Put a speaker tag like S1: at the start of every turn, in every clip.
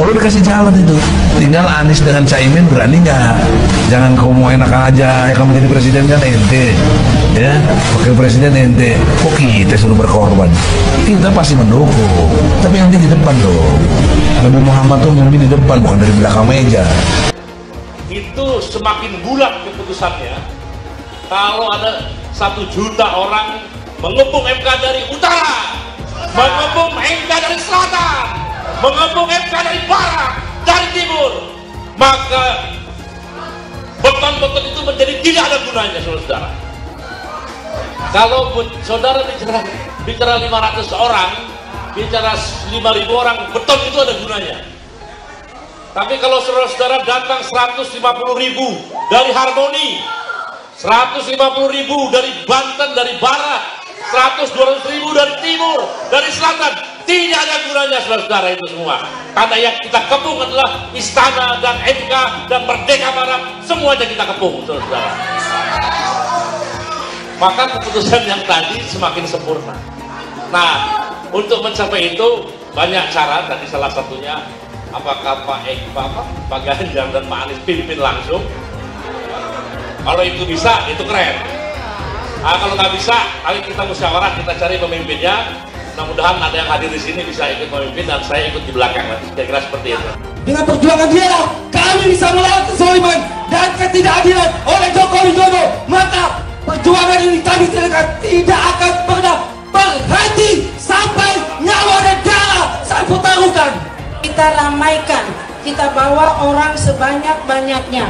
S1: Solo dikasih jalan itu. Tinggal Anies dengan Caimin berani nggak? Jangan kau mau enak aja, kamu jadi presiden kan ente, ya, wakil presiden ente. Kok kita suruh berkorban? Kita pasti mendukung, tapi nanti di depan dong. Nabi Muhammad tuh mimpi di depan, bukan dari belakang meja.
S2: Itu semakin bulat keputusannya kalau ada 1 juta orang mengepung MK dari utara, mengepung MK dari selatan, mengepung MK dari barat, dari timur, maka beton-beton itu menjadi tidak ada gunanya, saudara. Kalau saudara bicara 500 orang, bicara 5.000 orang, beton itu ada gunanya. Tapi kalau saudara-saudara datang 150.000 dari Harmoni, 150.000 dari Banten, dari barat, 200.000 dari timur, dari selatan, tidak ada gunanya saudara-saudara itu semua. Karena yang kita kepung adalah istana dan MK dan Merdeka Barat, semuanya kita kepung saudara-saudara. Maka keputusan yang tadi semakin sempurna. Nah, untuk mencapai itu banyak cara, tadi salah satunya apakah Pak Ganjar dan Pak Anies pimpin langsung. Kalau itu bisa, itu keren. Nah, kalau nggak bisa, ayo kita musyawarah, kita cari pemimpinnya. Mudah-mudahan ada yang hadir di sini bisa ikut memimpin dan saya ikut di belakang. Kira-kira seperti itu.
S3: Dengan perjuangan dia, kami bisa melawan kezaliman dan ketidakadilan oleh Joko Widodo. Maka perjuangan ini kami tidak akan pernah berhenti sampai nyawa dan darah saya pertaruhkan.
S4: Kita ramaikan, kita bawa orang sebanyak-banyaknya.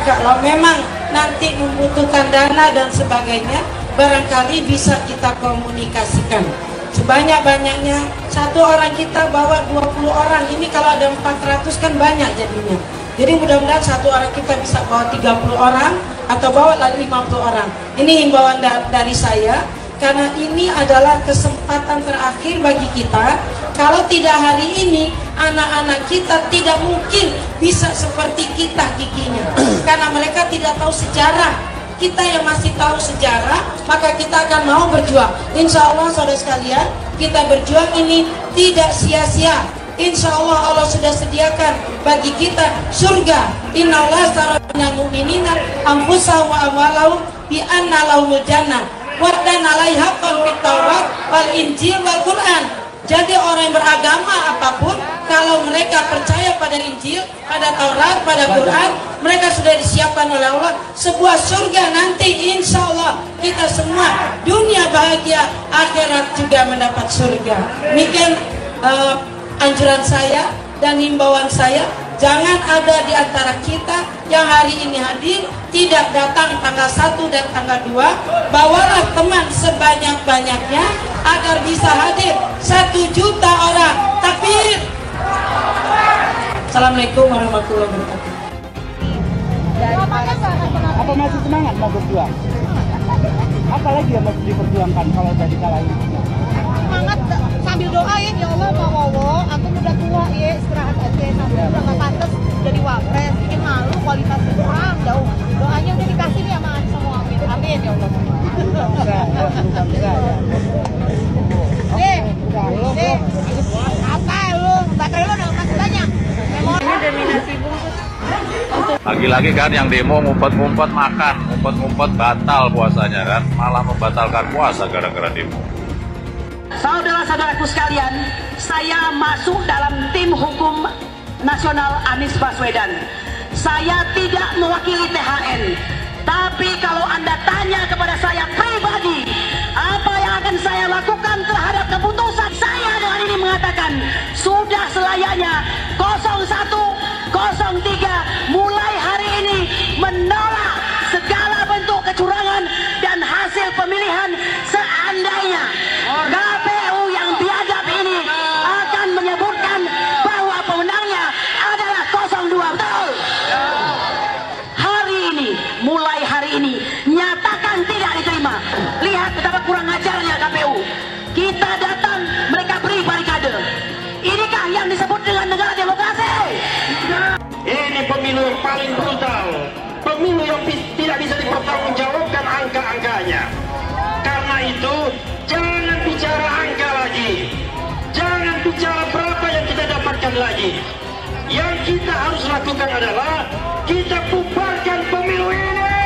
S4: Kalau memang nanti membutuhkan dana dan sebagainya, barangkali bisa kita komunikasikan. Sebanyak-banyaknya, 1 orang kita bawa 20 orang. Ini kalau ada 400 kan banyak jadinya. Jadi mudah-mudahan 1 orang kita bisa bawa 30 orang atau bawa 50 orang. Ini himbauan dari saya. Karena ini adalah kesempatan terakhir bagi kita. Kalau tidak hari ini, anak-anak kita tidak mungkin bisa seperti kita giginya. Karena mereka tidak tahu sejarah. Kita yang masih tahu sejarah, maka kita akan mau berjuang. Insya Allah saudara sekalian, kita berjuang ini tidak sia-sia. Insya Allah Allah sudah sediakan bagi kita surga. Inna Allah astara minal mu'minina anfusahum wa amwalahum bi anna lahumul jannah. Dan alaiha fit Taurat wal Injil wal Quran. Jadi orang yang beragama apapun, kalau mereka percaya pada Injil, pada Taurat, pada Quran, mereka sudah disiapkan oleh Allah sebuah surga nanti. Insya Allah kita semua dunia bahagia, akhirat juga mendapat surga. Demikian anjuran saya dan himbauan saya. Jangan ada di antara kita yang hari ini hadir tidak datang tanggal 1 dan tanggal 2. Bawalah teman sebanyak-banyaknya agar bisa hadir 1 juta orang. Takbir. Assalamualaikum warahmatullahi wabarakatuh.
S5: Apa masih semangat mau berjuang? Apa lagi yang mau diperjuangkan kalau udah dikalahin?
S6: Semangat sambil doain, ya Allah mau aku udah tua ya, istirahat aja sambil udah gak pantas jadi wapres, bikin malu, kualitasnya kurang jauh. Doanya udah dikasih nih sama Anies semua, amin, amin ya Allah. Apa lu? Baterai lu udah kasih banyak. Memori dominasi bungkus.
S7: Lagi-lagi kan yang demo ngumpet-ngumpet makan, ngumpet-ngumpet batal puasanya kan, malah membatalkan puasa gara-gara demo.
S8: Saudara-saudaraku sekalian, saya masuk dalam tim hukum nasional Anies Baswedan. Saya tidak mewakili THN, tapi kalau Anda tanya kepada saya pribadi, apa yang akan saya lakukan terhadap keputusan saya dengan ini mengatakan, sudah selayaknya 01, 03 mulai hari ini menolak segala bentuk kecurangan dan hasil pemilihan. Seandainya KPU yang biadab ini akan menyebutkan bahwa pemenangnya adalah 02, betul? Hari ini, mulai hari ini, nyatakan tidak diterima. Lihat betapa kurang ajarnya KPU. Kita datang, mereka beri barikade. Inikah yang disebut dengan negara demokrasi?
S9: Ini pemilu yang paling brutal, pemilu yang tidak bisa dipertanggungjawabkan angka-angkanya. Karena itu, jangan bicara angka lagi, jangan bicara berapa yang kita dapatkan lagi. Yang kita harus lakukan adalah kita bubarkan pemilu ini.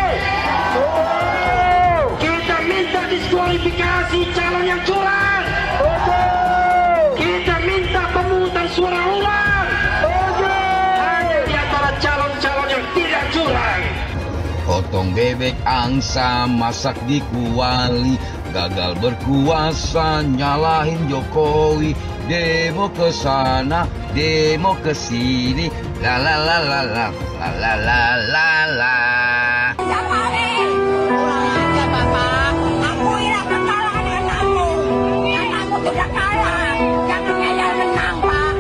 S9: Kita minta diskualifikasi calon yang curang. Kita minta pemungutan suara ulang. Hanya di antara calon-calon yang tidak curang.
S10: Potong bebek angsa masak di kuali, gagal berkuasa nyalahin Jokowi. Demo ke sana, demo ke sini, la la la la la la la la la la.
S8: Pulang aja Bapak, akuilah kekalahan anakmu. Anakmu sudah kalah, jangan ngeyel menang Pak.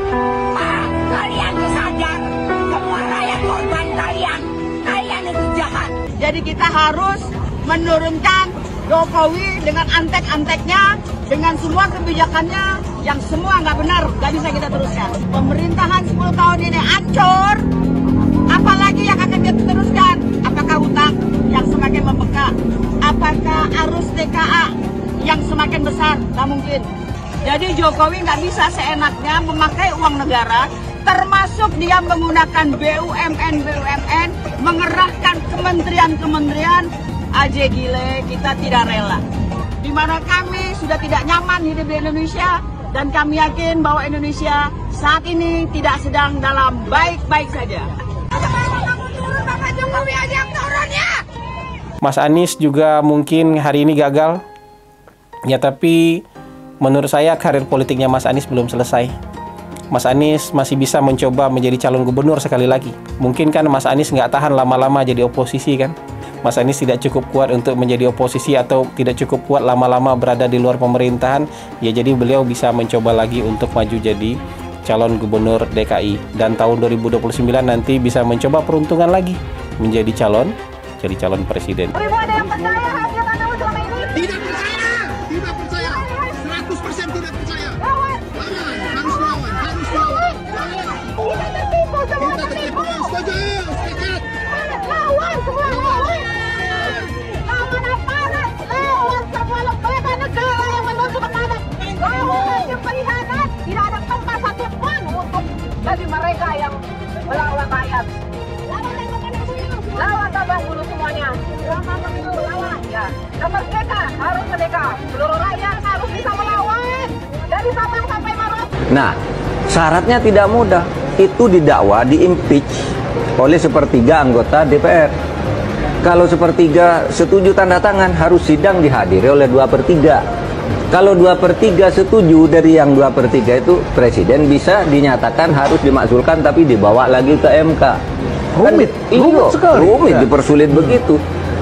S8: Pak, kalian tuh sadar, semua rakyat korban kalian itu jahat.
S6: Jadi kita harus menurunkan Jokowi dengan antek-anteknya, dengan semua kebijakannya yang semua nggak benar, nggak bisa kita teruskan. Pemerintahan 10 tahun ini hancur, apalagi yang akan kita teruskan? Apakah utang yang semakin membengkak? Apakah arus TKA yang semakin besar? Nggak mungkin. Jadi Jokowi nggak bisa seenaknya memakai uang negara, termasuk dia menggunakan BUMN, mengerahkan kementerian-kementerian. Aja gile, kita tidak rela. Di mana kami sudah tidak nyaman hidup di Indonesia, dan kami yakin bahwa Indonesia saat ini tidak sedang dalam baik-baik saja.
S5: Mas Anies juga mungkin hari ini gagal. Ya, tapi menurut saya karir politiknya Mas Anies belum selesai. Mas Anies masih bisa mencoba menjadi calon gubernur sekali lagi. Mungkin kan Mas Anies nggak tahan lama-lama jadi oposisi kan. Mas Anies tidak cukup kuat untuk menjadi oposisi atau tidak cukup kuat lama-lama berada di luar pemerintahan. Ya, jadi beliau bisa mencoba lagi untuk maju jadi calon gubernur DKI. Dan tahun 2029 nanti bisa mencoba peruntungan lagi menjadi calon presiden.
S6: Ibu ada yang percaya hasil Anda selama ini?
S11: Tidak percaya, 100% tidak percaya.
S6: Lawan.
S11: Harus lawan.
S6: Kita tertipu, semua tertipu.
S11: Setuju.
S6: Lawan semua lawan. Lawan aparat, lawan semua lembaga negara yang menuju kepada lawan yang berkhianat. Tidak ada tempat satupun untuk bagi mereka yang melawan rakyat. Lawan tabah dulu semuanya. Lawan ya. Merdeka harus merdeka. Seluruh rakyat harus bisa melawan dari Sabang sampai Merauke.
S12: Nah, syaratnya tidak mudah. Itu didakwa, diimpeach oleh sepertiga anggota DPR. Kalau sepertiga setuju tanda tangan, harus sidang dihadiri oleh 2/3. Kalau 2/3 setuju dari yang 2/3 itu, presiden bisa dinyatakan harus dimakzulkan tapi dibawa lagi ke MK. Rumit sekali. Rumit, dipersulit begitu.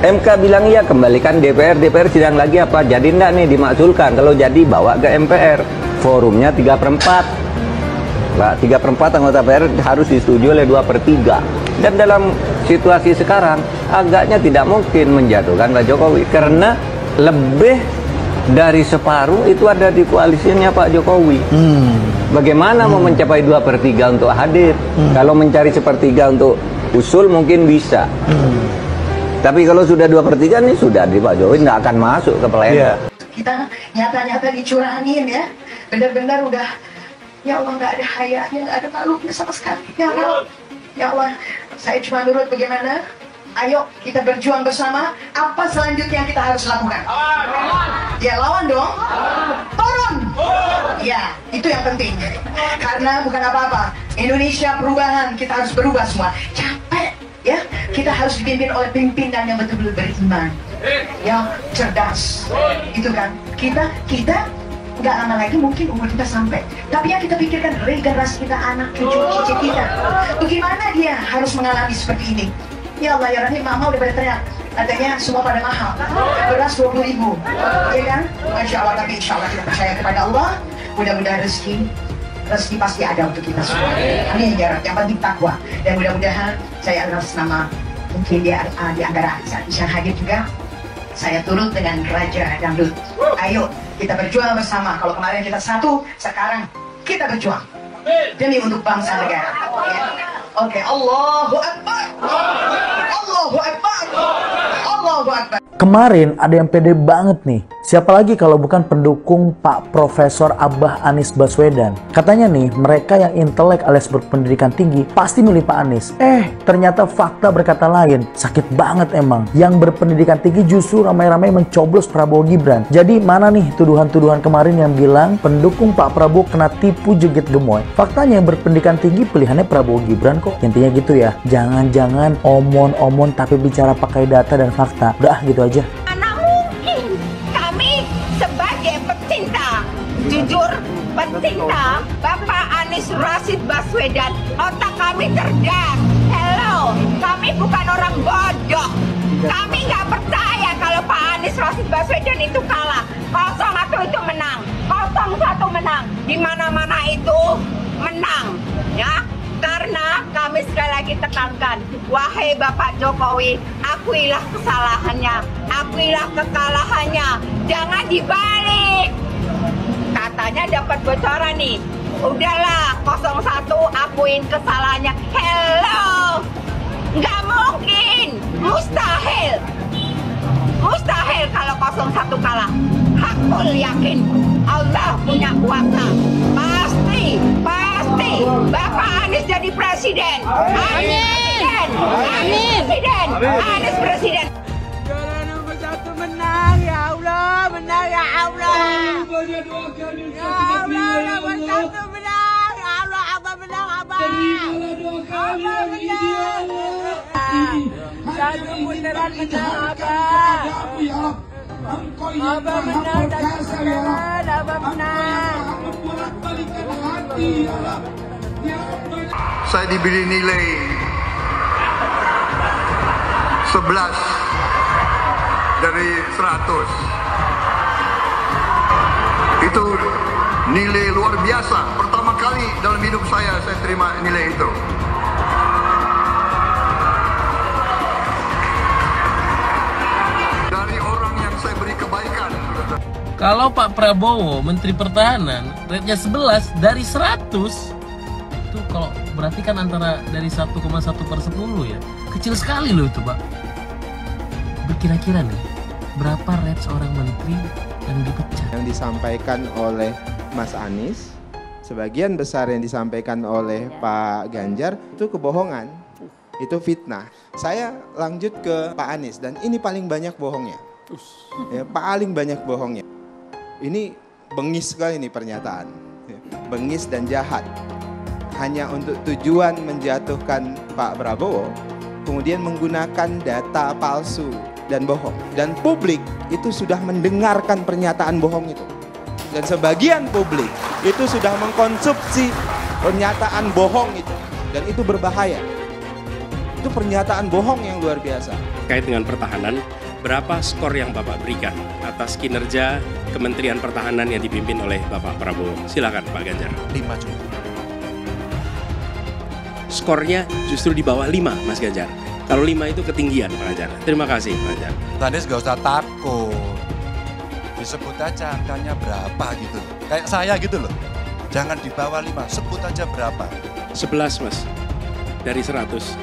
S12: MK bilang iya, kembalikan DPR sidang lagi apa? Jadi enggak nih dimakzulkan. Kalau jadi bawa ke MPR. Forumnya 3/4. 3/4 anggota DPR harus disetujui oleh 2/3. Dan dalam situasi sekarang agaknya tidak mungkin menjatuhkan Pak Jokowi karena lebih dari separuh itu ada di koalisinya Pak Jokowi. Bagaimana mau mencapai 2/3 untuk hadir? Kalau mencari 1/3 untuk usul mungkin bisa. Tapi kalau sudah 2/3 nih sudah di Pak Jokowi nggak akan masuk ke pleno.
S13: Kita nyata-nyata dicurangin ya, benar-benar udah, ya Allah, nggak ada hayanya, nggak ada malunya sama sekali. Ya Allah, saya cuma nurut bagaimana. Ayo kita berjuang bersama. Apa selanjutnya yang kita harus lakukan? Ya lawan dong. Turun. Ya, itu yang penting. Karena bukan apa-apa. Indonesia perubahan, kita harus berubah semua. Capek ya. Kita harus dipimpin oleh pimpinan yang betul-betul beriman, yang cerdas. Itu kan. Kita nggak lama lagi mungkin umur kita sampai. Tapi yang kita pikirkan regenerasi kita, anak cucu kita. Bagaimana dia harus mengalami seperti ini? Ya Allah ya Rahim, mama udah pada teriak. Katanya semua pada mahal. Beras 20.000, ya kan? Masya Allah, tapi insya Allah kita percaya kepada Allah. Mudah-mudahan rezeki pasti ada untuk kita semua. Amin ya Rabbi. Yang penting takwa. Dan mudah-mudahan saya atas nama mungkin di antara yang hadir juga, saya turut dengan Raja Dangdut. Ayo kita berjuang bersama. Kalau kemarin kita satu, sekarang kita berjuang demi untuk bangsa negara. Ya. Oke, Allahu Akbar. Allahu Akbar. Allahu Akbar.
S14: Kemarin ada yang pede banget nih. Siapa lagi kalau bukan pendukung Pak Profesor Abah Anies Baswedan. Katanya nih, mereka yang intelek alias berpendidikan tinggi pasti milih Pak Anies. Ternyata fakta berkata lain. Sakit banget emang. Yang berpendidikan tinggi justru ramai-ramai mencoblos Prabowo Gibran. Jadi mana nih tuduhan-tuduhan kemarin yang bilang pendukung Pak Prabowo kena tipu jeget gemoy. Faktanya yang berpendidikan tinggi pilihannya Prabowo Gibran kok. Intinya gitu ya. Jangan-jangan omon-omon tapi bicara pakai data dan fakta. Udah gitu aja.
S15: Mana mungkin kami sebagai pecinta, jujur pecinta Bapak Anies Rashid Baswedan, otak kami cerdas. Hello, kami bukan orang bodoh. Kami nggak percaya kalau Pak Anies Rashid Baswedan itu kalah. 01 itu menang, 01 menang, di mana-mana itu menang, ya. Karena kami sekali lagi tekankan, wahai Bapak Jokowi, akuilah kesalahannya, akuilah kekalahannya, jangan dibalik. Katanya dapat bocoran nih, udahlah 01 akuin kesalahannya. Hello, nggak mungkin, mustahil, mustahil kalau 01 kalah. Hakul yakin, Allah punya kuasa, pasti Bapak Anies jadi presiden. Amin. Amin. Presiden. Anies presiden.
S16: Jalan nomor 1 menang, ya Allah, menang ya Allah. Ya Allah, nomor 1 menang, ya Allah, Abah menang, Abah. Abah menang. Satu putaran menang, Abah. Abah menang, satu putaran, Abah menang.
S17: Saya diberi nilai 11 dari 100. Itu nilai luar biasa. Pertama kali dalam hidup saya terima nilai itu. Dari orang yang saya beri kebaikan.
S18: Kalau Pak Prabowo, Menteri Pertahanan, rate-nya 11 dari 100, itu kalau berarti kan antara dari 1,1/10 ya. Kecil sekali loh itu, Pak. Berkira-kira nih, berapa rate seorang menteri yang dipecat?
S19: Yang disampaikan oleh Mas Anies, sebagian besar yang disampaikan oleh Pak Ganjar, itu kebohongan, itu fitnah. Saya lanjut ke Pak Anies, dan ini paling banyak bohongnya. Ya, paling banyak bohongnya. Ini bengis sekali nih pernyataan, bengis dan jahat, hanya untuk tujuan menjatuhkan Pak Prabowo, kemudian menggunakan data palsu dan bohong. Dan publik itu sudah mendengarkan pernyataan bohong itu, dan sebagian publik itu sudah mengkonsumsi pernyataan bohong itu, dan itu berbahaya. Itu pernyataan bohong yang luar biasa.
S20: Terkait dengan pertahanan, berapa skor yang Bapak berikan atas kinerja Kementerian Pertahanan yang dipimpin oleh Bapak Prabowo? Silakan Pak Ganjar.
S21: 5 juga.
S20: Skornya justru di bawah 5, Mas Ganjar. Kalau 5 itu ketinggian, Pak Ganjar. Terima kasih, Pak Ganjar.
S21: Anies gak usah takut. Disebut aja angkanya berapa gitu. Kayak saya gitu loh. Jangan di bawah 5, sebut aja berapa.
S20: 11, Mas. Dari 100.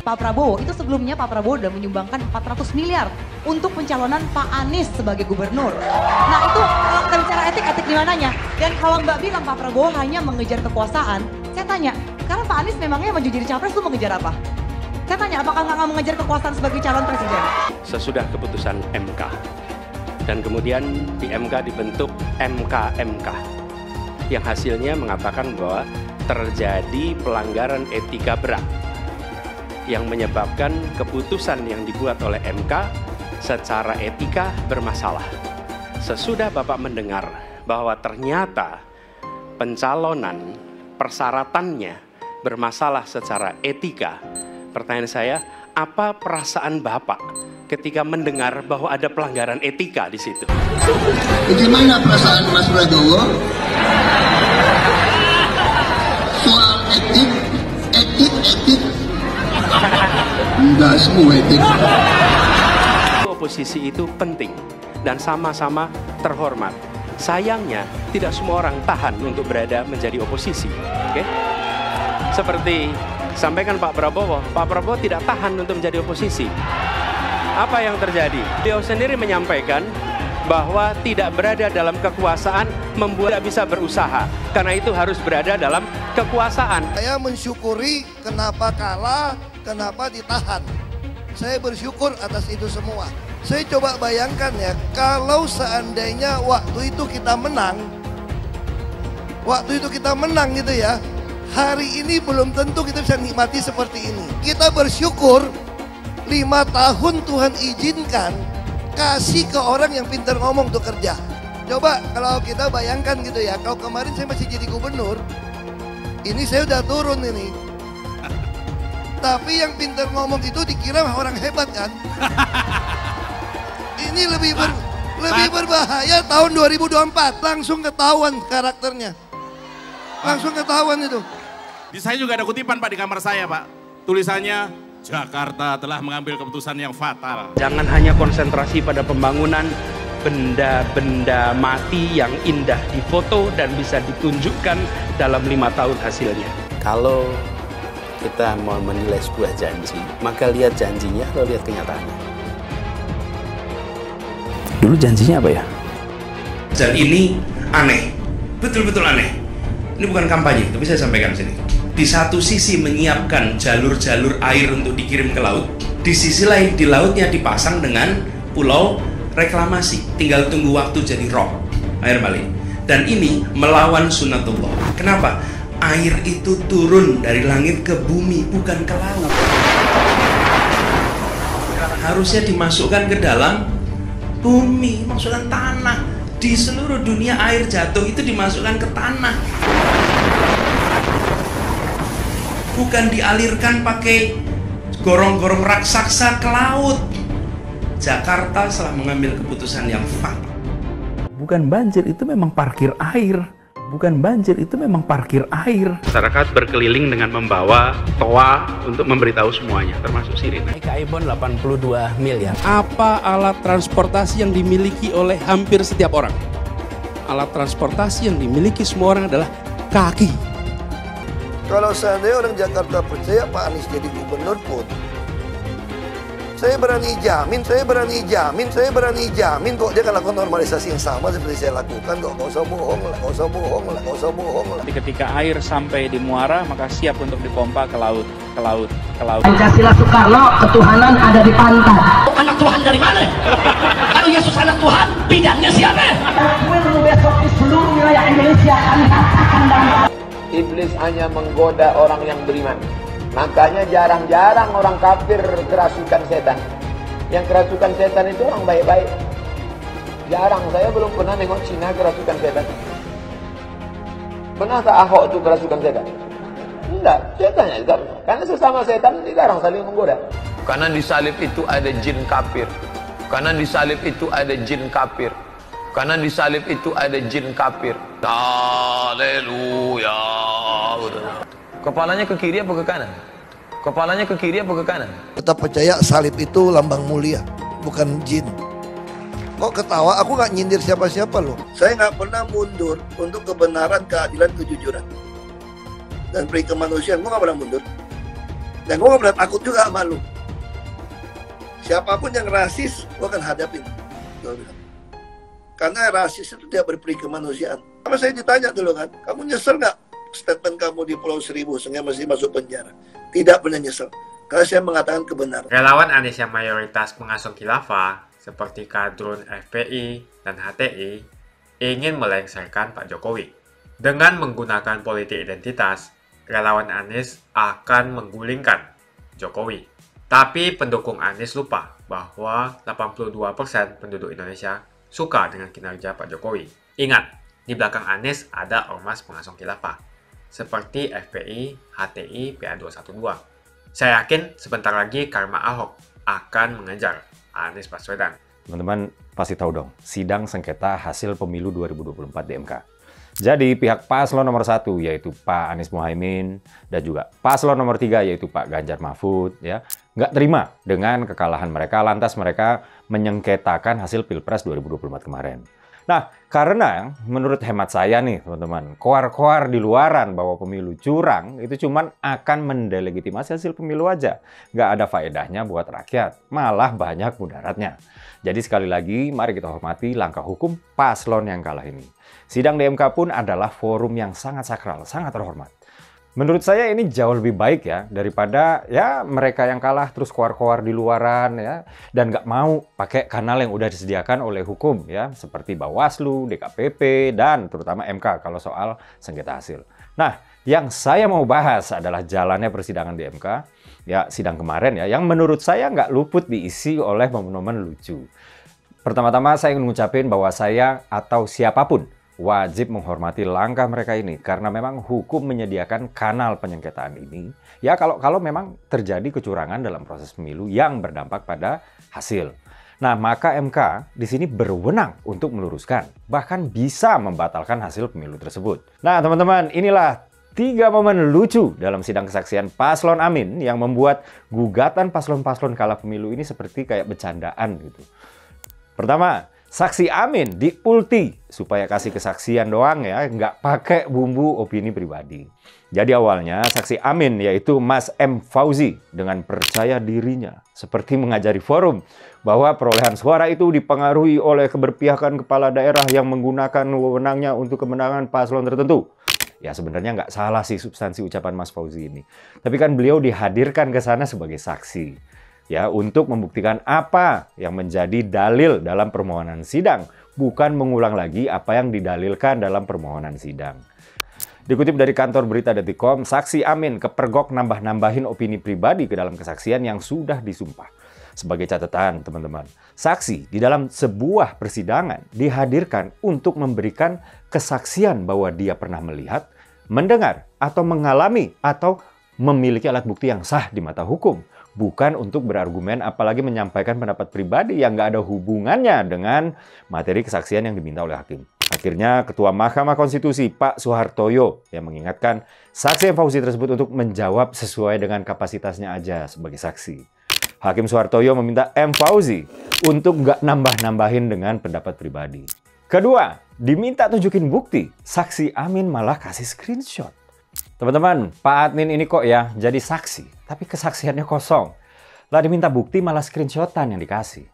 S22: Pak Prabowo, itu sebelumnya Pak Prabowo sudah menyumbangkan 400 miliar untuk pencalonan Pak Anies sebagai gubernur. Nah itu kalau kita bicara etik di mananya? Dan kalau Mbak bilang Pak Prabowo hanya mengejar kekuasaan, saya tanya, karena Pak Anies memangnya maju jadi capres itu mengejar apa? Saya tanya, apakah nggak mengejar kekuasaan sebagai calon presiden?
S20: Sesudah keputusan MK, dan kemudian di MK dibentuk MK yang hasilnya mengatakan bahwa terjadi pelanggaran etika berat yang menyebabkan keputusan yang dibuat oleh MK secara etika bermasalah. Sesudah Bapak mendengar bahwa ternyata pencalonan persyaratannya bermasalah secara etika, pertanyaan saya, apa perasaan Bapak ketika mendengar bahwa ada pelanggaran etika di situ?
S17: Bagaimana perasaan Mas Prabowo? Soal etik. Enggak semua etik.
S20: Oposisi itu penting dan sama-sama terhormat. Sayangnya tidak semua orang tahan untuk berada menjadi oposisi. Oke? Seperti sampaikan Pak Prabowo tidak tahan untuk menjadi oposisi. Apa yang terjadi? Beliau sendiri menyampaikan bahwa tidak berada dalam kekuasaan membuat tidak bisa berusaha. Karena itu harus berada dalam kekuasaan.
S1: Saya mensyukuri kenapa kalah, kenapa ditahan. Saya bersyukur atas itu semua. Saya coba bayangkan ya, kalau seandainya waktu itu kita menang gitu ya, hari ini belum tentu kita bisa nikmati seperti ini. Kita bersyukur 5 tahun Tuhan izinkan kasih ke orang yang pintar ngomong untuk kerja. Coba kalau kita bayangkan gitu ya, kalau kemarin saya masih jadi gubernur, ini saya udah turun ini. Tapi yang pintar ngomong itu dikira orang hebat kan? Ini lebih berbahaya tahun 2024, langsung ketahuan karakternya. Langsung ketahuan itu.
S2: Di saya juga ada kutipan Pak di kamar saya Pak. Tulisannya, Jakarta telah mengambil keputusan yang fatal.
S20: Jangan hanya konsentrasi pada pembangunan benda-benda mati yang indah difoto dan bisa ditunjukkan dalam 5 tahun hasilnya.
S23: Kalau kita mau menilai sebuah janji, maka lihat janjinya atau lihat kenyataannya. Dulu janjinya apa ya?
S24: Dan ini aneh, betul-betul aneh. Ini bukan kampanye, tapi saya sampaikan sini. Di satu sisi menyiapkan jalur-jalur air untuk dikirim ke laut, di sisi lain di lautnya dipasang dengan pulau reklamasi, tinggal tunggu waktu jadi rob, air balik. Dan ini melawan sunatullah. Kenapa? Air itu turun dari langit ke bumi, bukan ke laut. Harusnya dimasukkan ke dalam bumi, masukkan tanah. Di seluruh dunia air jatuh itu dimasukkan ke tanah. Bukan dialirkan pakai gorong-gorong raksasa ke laut. Jakarta telah mengambil keputusan yang fatal.
S23: Bukan banjir, itu memang parkir air. Bukan banjir, itu memang parkir air.
S20: Masyarakat berkeliling dengan membawa toa untuk memberitahu semuanya, termasuk sirine.
S23: Kaibon 82 miliar.
S18: Apa alat transportasi yang dimiliki oleh hampir setiap orang? Alat transportasi yang dimiliki semua orang adalah kaki.
S1: Kalau seandainya orang Jakarta percaya Pak Anies jadi gubernur pun, saya berani jamin kok dia akan lakukan normalisasi yang sama seperti saya lakukan kok. Nggak usah bohong lah.
S25: Ketika air sampai di muara, maka siap untuk dipompa ke laut.
S8: Pancasila Soekarno, ketuhanan ada di pantai.
S9: Anak Tuhan dari mana? Kalau Yesus anak Tuhan, bidangnya siapa?
S8: Besok di seluruh wilayah Indonesia kami katakan dan
S26: Iblis hanya menggoda orang yang beriman. Makanya jarang-jarang orang kafir kerasukan setan. Yang kerasukan setan itu orang baik-baik. Jarang, saya belum pernah nengok Cina kerasukan setan. Pernah tak Ahok itu kerasukan setan? Enggak, setannya juga. Karena sesama setan jarang saling menggoda.
S10: Karena di salib itu ada jin kafir. Karena di salib itu ada jin kafir. Karena di salib itu ada jin kafir. Haleluya. Kepalanya ke kiri apa ke kanan? Kepalanya ke kiri apa ke kanan?
S1: Tetap percaya salib itu lambang mulia, bukan jin. Kok ketawa? Aku nggak nyindir siapa-siapa loh. Saya nggak pernah mundur untuk kebenaran, keadilan, kejujuran. Dan peri kemanusiaan, gue nggak pernah mundur. Dan gue nggak pernah takut juga sama lu. Siapapun yang rasis, gue akan hadapin. Karena rasis itu tidak berperi kemanusiaan. Sama saya ditanya dulu kan, kamu nyesel nggak statement kamu di Pulau Seribu sehingga masih masuk penjara? Tidak pernah nyesel, karena saya mengatakan kebenaran.
S27: Relawan Anies yang mayoritas pengasuh khilafah, seperti kadrun FPI dan HTI, ingin melengsarkan Pak Jokowi. Dengan menggunakan politik identitas, relawan Anies akan menggulingkan Jokowi. Tapi pendukung Anies lupa bahwa 82% penduduk Indonesia suka dengan kinerja Pak Jokowi. Ingat, di belakang Anies ada ormas pengasuh khilafah, seperti FPI, HTI, PA212. Saya yakin sebentar lagi karma Ahok akan mengejar Anies Baswedan.
S28: Teman-teman pasti tahu dong, sidang sengketa hasil pemilu 2024 di MK. Jadi pihak paslon nomor 1 yaitu Pak Anies Muhaimin dan juga paslon nomor 3 yaitu Pak Ganjar Mahfud ya nggak terima dengan kekalahan mereka, lantas mereka menyengketakan hasil Pilpres 2024 kemarin. Nah, karena menurut hemat saya nih teman-teman, koar-koar di luaran bahwa pemilu curang itu cuman akan mendelegitimasi hasil pemilu aja. Nggak ada faedahnya buat rakyat, malah banyak mudaratnya. Jadi sekali lagi, mari kita hormati langkah hukum paslon yang kalah ini. Sidang di MK pun adalah forum yang sangat sakral, sangat terhormat. Menurut saya ini jauh lebih baik ya daripada ya mereka yang kalah terus koar-koar di luaran ya dan nggak mau pakai kanal yang udah disediakan oleh hukum ya seperti Bawaslu, DKPP dan terutama MK kalau soal sengketa hasil. Nah, yang saya mau bahas adalah jalannya persidangan di MK ya sidang kemarin ya yang menurut saya nggak luput diisi oleh momen-momen lucu. Pertama-tama saya ingin mengucapkan bahwa saya atau siapapun wajib menghormati langkah mereka ini karena memang hukum menyediakan kanal penyengketaan ini ya kalau memang terjadi kecurangan dalam proses pemilu yang berdampak pada hasil. Nah, maka MK di sini berwenang untuk meluruskan bahkan bisa membatalkan hasil pemilu tersebut. Nah, teman-teman, inilah 3 momen lucu dalam sidang kesaksian Paslon Amin yang membuat gugatan paslon-paslon kalah pemilu ini seperti kayak bercandaan gitu. Pertama, saksi Amin diulti supaya kasih kesaksian doang ya, nggak pakai bumbu opini pribadi. Jadi awalnya saksi Amin yaitu Mas M. Fauzi dengan percaya dirinya seperti mengajari forum bahwa perolehan suara itu dipengaruhi oleh keberpihakan kepala daerah yang menggunakan wewenangnya untuk kemenangan paslon tertentu. Ya sebenarnya nggak salah sih substansi ucapan Mas Fauzi ini. Tapi kan beliau dihadirkan ke sana sebagai saksi. Ya, untuk membuktikan apa yang menjadi dalil dalam permohonan sidang, bukan mengulang lagi apa yang didalilkan dalam permohonan sidang. Dikutip dari kantor berita.com, saksi Amin kepergok nambah-nambahin opini pribadi ke dalam kesaksian yang sudah disumpah. Sebagai catatan, teman-teman, saksi di dalam sebuah persidangan dihadirkan untuk memberikan kesaksian bahwa dia pernah melihat, mendengar, atau mengalami, atau memiliki alat bukti yang sah di mata hukum. Bukan untuk berargumen apalagi menyampaikan pendapat pribadi yang nggak ada hubungannya dengan materi kesaksian yang diminta oleh hakim. Akhirnya Ketua Mahkamah Konstitusi Pak Soehartoyo yang mengingatkan saksi M. Fauzi tersebut untuk menjawab sesuai dengan kapasitasnya aja sebagai saksi. Hakim Soehartoyo meminta M. Fauzi untuk nggak nambah-nambahin dengan pendapat pribadi. Kedua, diminta tunjukin bukti, saksi Amin malah kasih screenshot. Teman-teman, Pak Adnin ini kok ya jadi saksi, tapi kesaksiannya kosong. Lah diminta bukti malah screenshotan yang dikasih.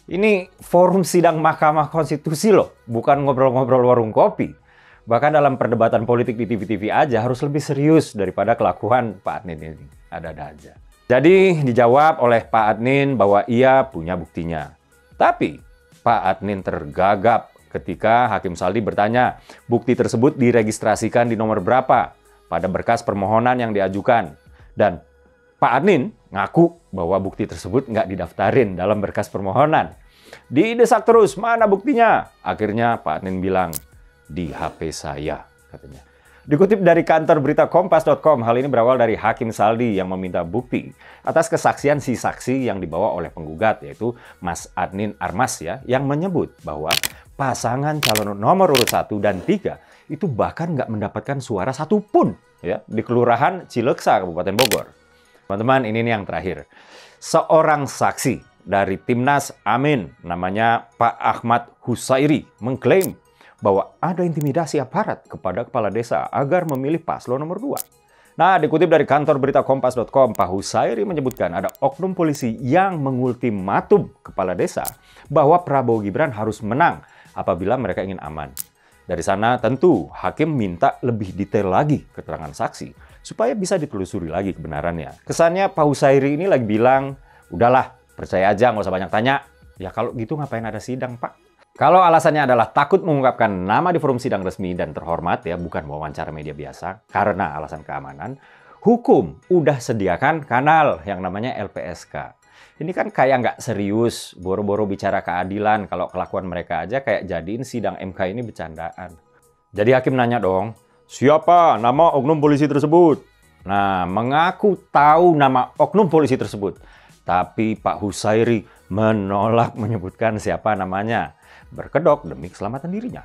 S28: Ini forum sidang Mahkamah Konstitusi loh, bukan ngobrol-ngobrol warung kopi. Bahkan dalam perdebatan politik di TV-TV aja harus lebih serius daripada kelakuan Pak Adnin ini. Ada-ada aja. Jadi dijawab oleh Pak Adnin bahwa ia punya buktinya. Tapi Pak Adnin tergagap ketika Hakim Saldi bertanya, bukti tersebut diregistrasikan di nomor berapa pada berkas permohonan yang diajukan. Dan Pak Adnin ngaku bahwa bukti tersebut nggak didaftarin dalam berkas permohonan. Didesak terus, mana buktinya? Akhirnya Pak Adnin bilang, di HP saya, katanya. Dikutip dari kantor berita Kompas.com, hal ini berawal dari Hakim Saldi yang meminta bukti atas kesaksian si saksi yang dibawa oleh penggugat, yaitu Mas Adnin Armas ya, yang menyebut bahwa pasangan calon nomor urut 1 dan 3 itu bahkan nggak mendapatkan suara satupun ya di Kelurahan Cileksa, Kabupaten Bogor. Teman-teman, ini nih yang terakhir. Seorang saksi dari Timnas Amin, namanya Pak Ahmad Husairi, mengklaim bahwa ada intimidasi aparat kepada kepala desa agar memilih paslon nomor 2. Nah, dikutip dari kantor berita Kompas.com, Pak Husairi menyebutkan ada oknum polisi yang mengultimatum kepala desa bahwa Prabowo Gibran harus menang apabila mereka ingin aman. Dari sana tentu hakim minta lebih detail lagi keterangan saksi supaya bisa ditelusuri lagi kebenarannya. Kesannya Pak Husairi ini lagi bilang, udahlah percaya aja nggak usah banyak tanya. Ya kalau gitu ngapain ada sidang Pak? Kalau alasannya adalah takut mengungkapkan nama di forum sidang resmi dan terhormat ya, bukan wawancara media biasa, karena alasan keamanan, hukum udah sediakan kanal yang namanya LPSK. Ini kan kayak nggak serius, boro-boro bicara keadilan, kalau kelakuan mereka aja kayak jadiin sidang MK ini bercandaan. Jadi hakim nanya dong, siapa nama oknum polisi tersebut? Nah, mengaku tahu nama oknum polisi tersebut. Tapi Pak Husairi menolak menyebutkan siapa namanya. Berkedok demi keselamatan dirinya.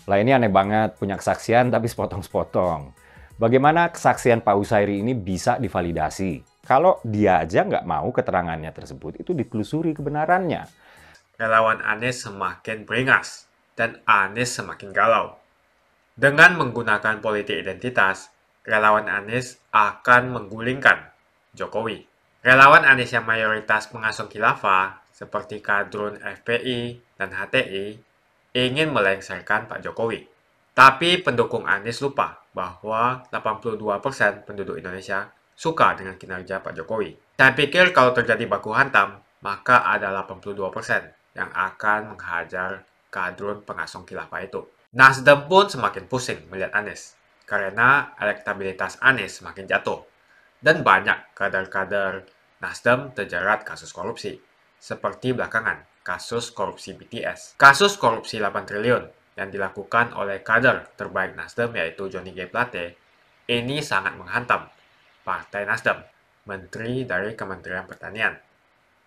S28: Lah ini aneh banget, punya kesaksian tapi sepotong-sepotong. Bagaimana kesaksian Pak Husairi ini bisa divalidasi? Kalau dia aja nggak mau keterangannya tersebut itu ditelusuri kebenarannya.
S27: Relawan Anies semakin beringas dan Anies semakin galau. Dengan menggunakan politik identitas, relawan Anies akan menggulingkan Jokowi. Relawan Anies yang mayoritas mengusung khilafah, seperti kadrun FPI dan HTI, ingin melengsarkan Pak Jokowi. Tapi pendukung Anies lupa bahwa 82% penduduk Indonesia suka dengan kinerja Pak Jokowi. Saya pikir kalau terjadi baku hantam, maka ada 82% yang akan menghajar kadrun pengasong khilafah itu. Nasdem pun semakin pusing melihat Anies, karena elektabilitas Anies semakin jatuh. Dan banyak kader-kader Nasdem terjerat kasus korupsi, seperti belakangan kasus korupsi BTS. Kasus korupsi 8 triliun yang dilakukan oleh kader terbaik Nasdem yaitu Johnny G. Plate, ini sangat menghantam Partai Nasdem, Menteri dari Kementerian Pertanian,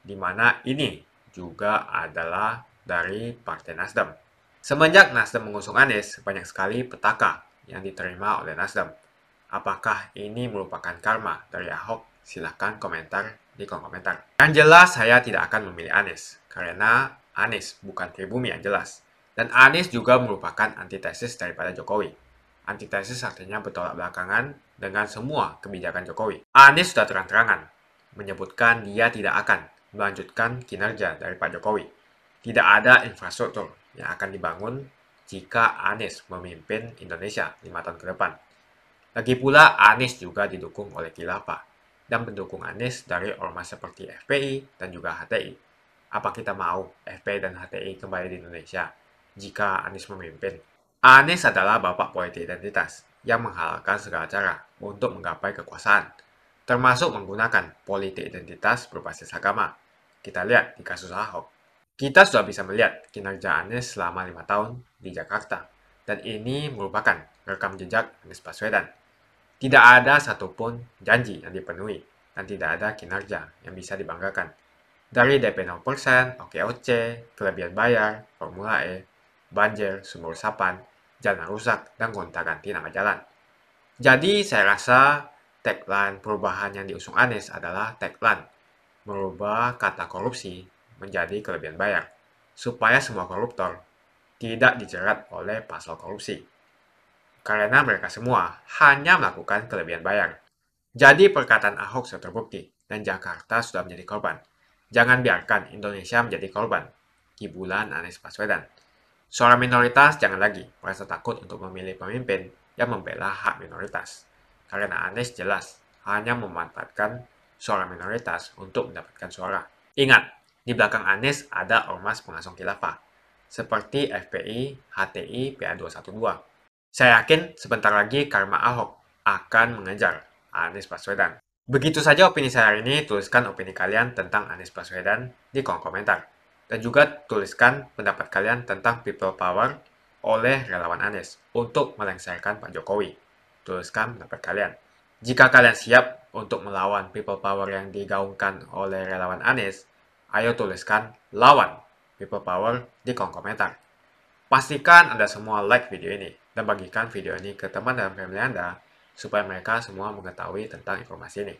S27: di mana ini juga adalah dari Partai Nasdem. Semenjak Nasdem mengusung Anies, banyak sekali petaka yang diterima oleh Nasdem. Apakah ini merupakan karma dari Ahok? Silahkan komentar di kolom komentar. Yang jelas saya tidak akan memilih Anies, karena Anies bukan pribumi yang jelas. Dan Anies juga merupakan antitesis daripada Jokowi. Antitesis artinya bertolak belakangan dengan semua kebijakan Jokowi. Anies sudah terang-terangan menyebutkan dia tidak akan melanjutkan kinerja dari Pak Jokowi. Tidak ada infrastruktur yang akan dibangun jika Anies memimpin Indonesia 5 tahun ke depan. Lagi pula Anies juga didukung oleh khilafah dan pendukung Anies dari ormas seperti FPI dan juga HTI. Apa kita mau FPI dan HTI kembali di Indonesia jika Anies memimpin? Anies adalah bapak politik identitas yang menghalalkan segala cara untuk menggapai kekuasaan, termasuk menggunakan politik identitas berbasis agama. Kita lihat di kasus Ahok. Kita sudah bisa melihat kinerja Anies selama 5 tahun di Jakarta, dan ini merupakan rekam jejak Anies Baswedan. Tidak ada satupun janji yang dipenuhi, dan tidak ada kinerja yang bisa dibanggakan. Dari DP 0%, OKOC, kelebihan bayar, Formula E, banjir, sumur resapan, jalan rusak, dan gonta-ganti nama jalan. Jadi saya rasa tagline perubahan yang diusung Anies adalah tagline merubah kata korupsi menjadi kelebihan bayar, supaya semua koruptor tidak dijerat oleh pasal korupsi. Karena mereka semua hanya melakukan kelebihan bayar. Jadi perkataan Ahok sudah terbukti, dan Jakarta sudah menjadi korban. Jangan biarkan Indonesia menjadi korban kibulan Anies Baswedan. Suara minoritas jangan lagi merasa takut untuk memilih pemimpin yang membela hak minoritas. Karena Anies jelas hanya memanfaatkan suara minoritas untuk mendapatkan suara. Ingat, di belakang Anies ada ormas pengasong khilafah, seperti FPI, HTI, PA212. Saya yakin sebentar lagi karma Ahok akan mengejar Anies Baswedan. Begitu saja opini saya hari ini. Tuliskan opini kalian tentang Anies Baswedan di kolom komentar. Dan juga tuliskan pendapat kalian tentang people power oleh relawan Anies untuk melengsarkan Pak Jokowi. Tuliskan pendapat kalian. Jika kalian siap untuk melawan people power yang digaungkan oleh relawan Anies, ayo tuliskan lawan people power di kolom komentar. Pastikan Anda semua like video ini dan bagikan video ini ke teman dan family Anda supaya mereka semua mengetahui tentang informasi ini.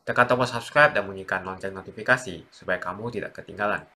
S27: Tekan tombol subscribe dan bunyikan lonceng notifikasi supaya kamu tidak ketinggalan